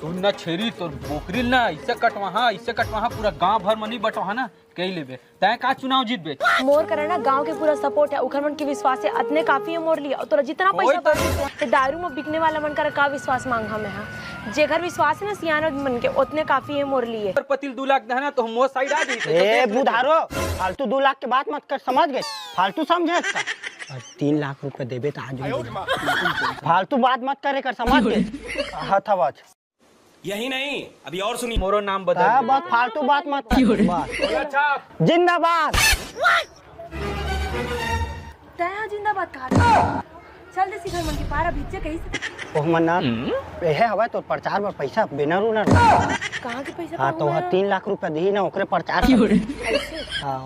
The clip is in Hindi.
सुन ना छेरी तो बोकरी ना ऐसे कटवा पूरा गांव भर मनी बटवा ना कई लेबे तय का चुनाव जीतबे मोर करे ना गांव के पूरा सपोर्ट है उखर मन के विश्वास है अतने काफी है मोर लिए और तोरा जितना पैसा बाटे दारू में बिकने वाला मन कर का विश्वास मांग हमें हां जेकर विश्वास है ना सियानो मन के उतने काफी है मोर लिए पतिल 2 लाख देना तो हम मोर साइड आ दी ए बुधारो फालतू 2 लाख के बात मत कर समझ गए फालतू समझे का 3 लाख रुपए देबे त आज फालतू बात मत करे कर समझ गए हथवाच यही नहीं अभी और सुनिए मोरो नाम बदल बस फालतू बात मत कर जिंदाबाद तया जिंदाबाद कहा चल दे सिखर मन की पारा भिचे कहीं से ओह मन्ना एहे हवा तो प्रचार पर पैसा बेनर उनर कहां के पैसा हां तो 3 लाख रुपए दी ना ओकरे प्रचार हां